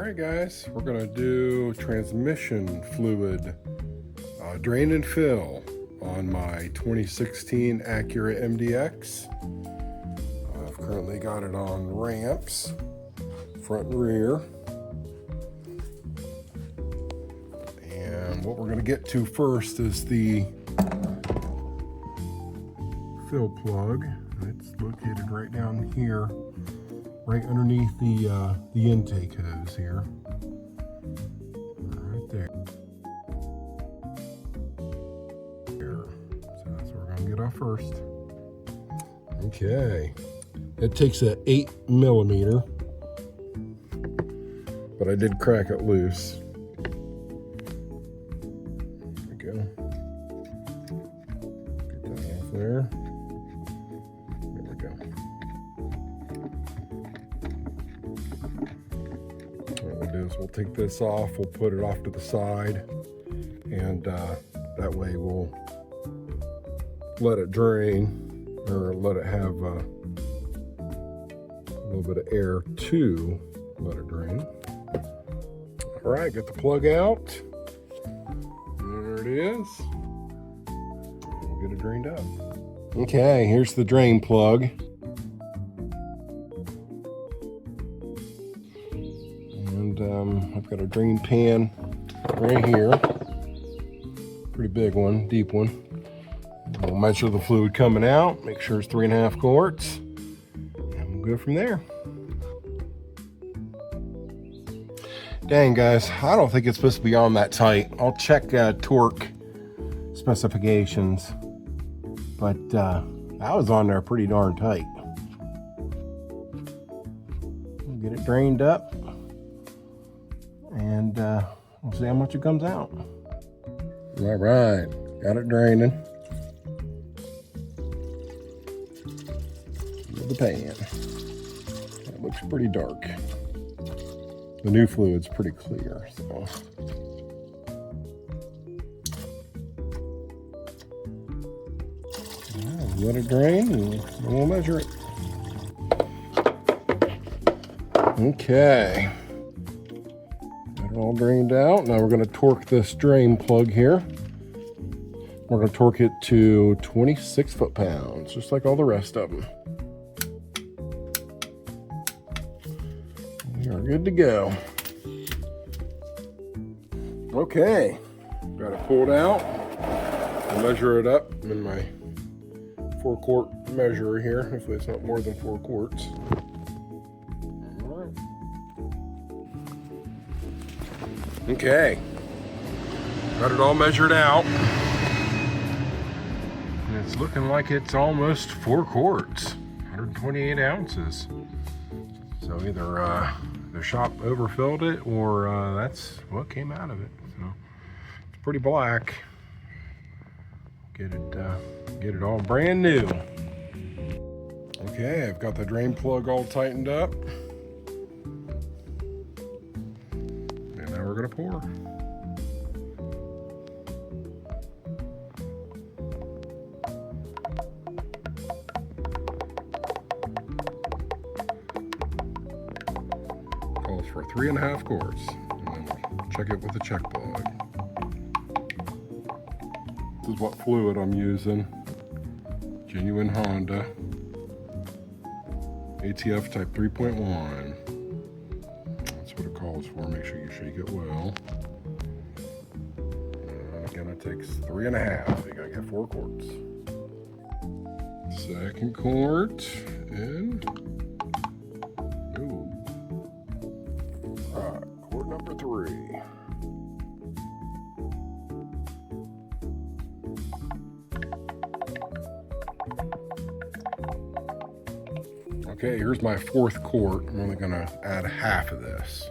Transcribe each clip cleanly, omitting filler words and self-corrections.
Alright guys, we're going to do transmission fluid drain and fill on my 2016 Acura MDX. I've currently got it on ramps, front and rear. And what we're going to get to first is the fill plug. It's located right down here, right underneath the intake hose here. Right there. So that's what we're going to get off first. Okay. It takes a 8mm, but I did crack it loose. There we go. Get that off there. There we go. What we'll do is we'll take this off, we'll put it off to the side, and that way we'll let it drain, or let it have a little bit of air to let it drain. All right, get the plug out. There it is. We'll get it drained up. Okay, here's the drain plug. And I've got a drain pan right here. Pretty big one, deep one. We'll measure the fluid coming out, make sure it's 3.5 quarts, and we'll go from there. Dang guys, I don't think it's supposed to be on that tight. I'll check torque specifications, but that was on there pretty darn tight. We'll get it drained up, and we'll see how much it comes out. All right, got it draining. The pan. That looks pretty dark. The new fluid's pretty clear, so. Let it drain and we'll measure it. Okay. Got it all drained out. Now we're going to torque this drain plug here. We're going to torque it to 26 foot-pounds, just like all the rest of them. We are good to go. Okay, got it pulled out. I'll measure it up in my 4-quart measurer here. Hopefully it's not more than 4 quarts. All right. Okay, got it all measured out. And it's looking like it's almost 4 quarts, 128 ounces. So either the shop overfilled it, or that's what came out of it. So it's pretty black. Get it all brand new. Okay, I've got the drain plug all tightened up, and now we're gonna pour. For 3.5 quarts, and then we'll check it with the check plug. This is what fluid I'm using. Genuine Honda ATF type 3.1. That's what it calls for. Make sure you shake it well. And again, it takes 3.5. You gotta get 4 quarts. Second quart in. Quart number 3. Okay, here's my 4th quart. I'm only gonna add half of this.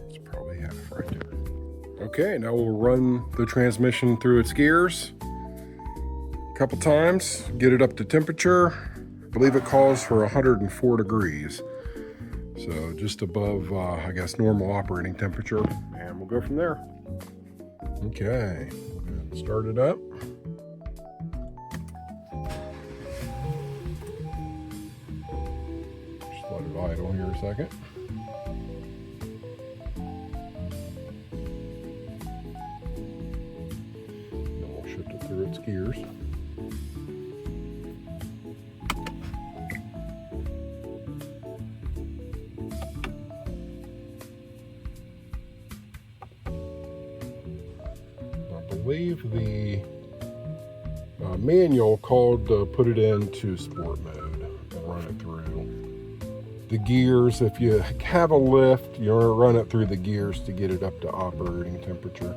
It's probably half right there. Okay, now we'll run the transmission through its gears a couple times, get it up to temperature. I believe it calls for 104 degrees. So just above, I guess, normal operating temperature, and we'll go from there. Okay, start it up. a second. Then we'll shift it through its gears. I believe the manual called to put it into sport mode and run it through the gears. If you have a lift, you want to run it through the gears to get it up to operating temperature.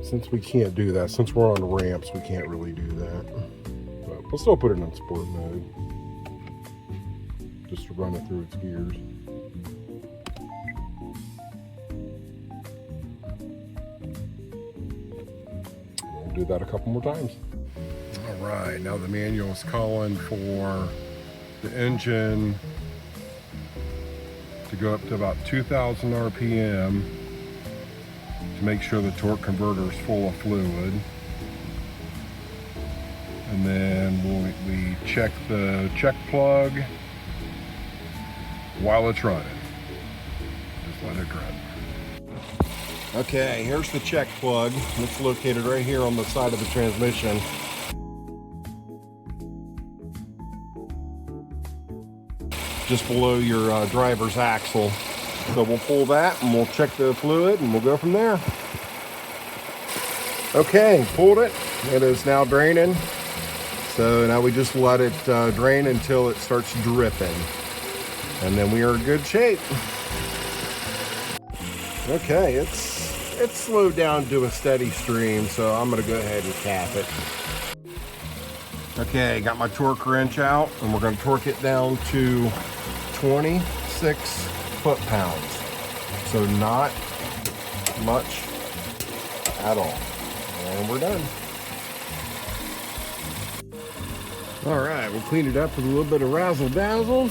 Since we can't do that, since we're on ramps, we can't really do that. But we'll still put it in sport mode just to run it through its gears. Do that a couple more times. All right, now the manual is calling for the engine to go up to about 2,000 RPM to make sure the torque converter is full of fluid. And then we check the check plug while it's running. Just let it run. Okay, here's the check plug. It's located right here on the side of the transmission. Just below your driver's axle. So we'll pull that and we'll check the fluid and we'll go from there. Okay, pulled it. It is now draining. So now we just let it drain until it starts dripping. And then we are in good shape. Okay, it's slowed down to a steady stream, so I'm gonna go ahead and cap it. Okay, got my torque wrench out, and we're gonna torque it down to 26 foot-pounds. So not much at all. And we're done. All right, we'll clean it up with a little bit of razzle-dazzle,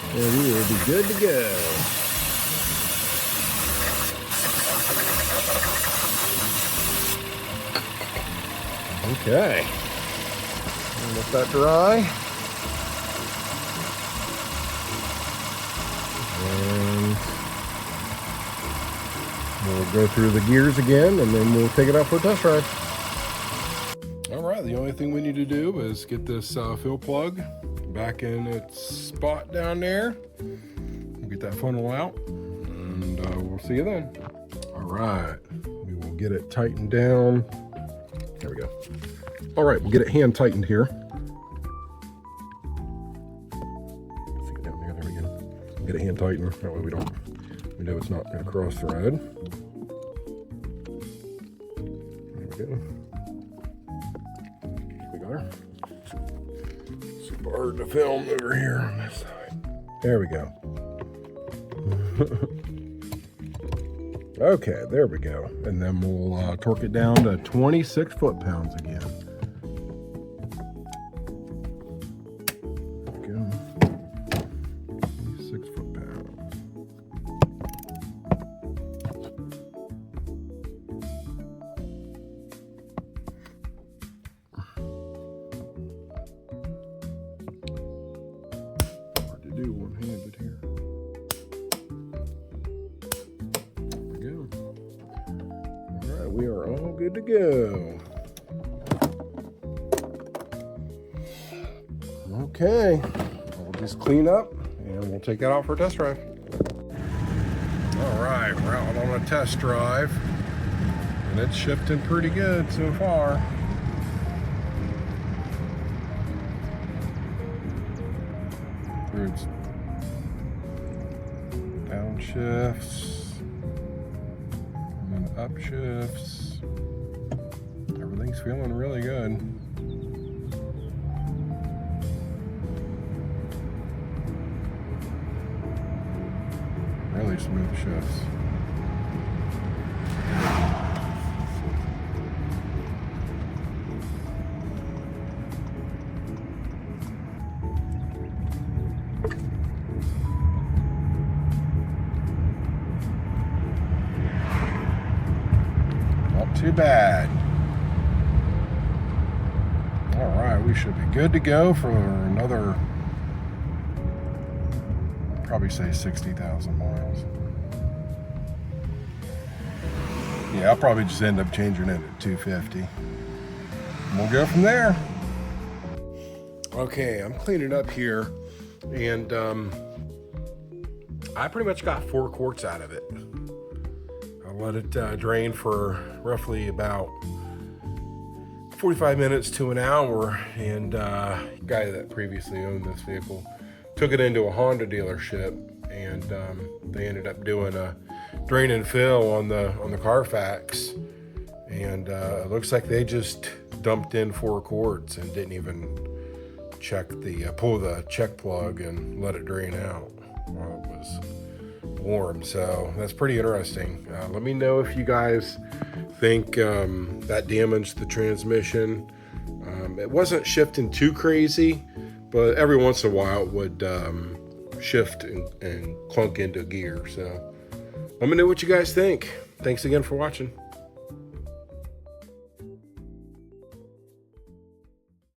and we will be good to go. Okay, let that dry. And we'll go through the gears again and then we'll take it out for a test drive. All right, the only thing we need to do is get this fill plug back in its spot down there. We'll get that funnel out and we'll see you then. All right, we will get it tightened down. There we go. All right, we'll get it hand tightened here. See it down there, there we go. We'll get it hand tightened, that way we know it's not gonna cross thread. There we go. We got her. Super hard to film over here on this side. There we go. Okay, there we go. And then we'll torque it down to 26 foot-pounds again. There we go. 26 foot-pounds. Hard to do one-handed here. We are all good to go. Okay, we'll just clean up and we'll take it out for a test drive. All right, we're out on a test drive and it's shifting pretty good so far. Through its downshifts. Upshifts. Everything's feeling really good. Really smooth shifts. Too bad. All right, we should be good to go for another probably say 60,000 miles. Yeah, I'll probably just end up changing it at 250. And we'll go from there. Okay, I'm cleaning up here, and I pretty much got 4 quarts out of it. I let it drain for roughly about 45 minutes to an hour, and guy that previously owned this vehicle took it into a Honda dealership, and they ended up doing a drain and fill on the Carfax, and it looks like they just dumped in 4 quarts and didn't even check the pull the check plug and let it drain out while it was warm. So that's pretty interesting. Let me know if you guys think that damaged the transmission. It wasn't shifting too crazy, but every once in a while it would shift and clunk into gear. So let me know what you guys think. Thanks again for watching.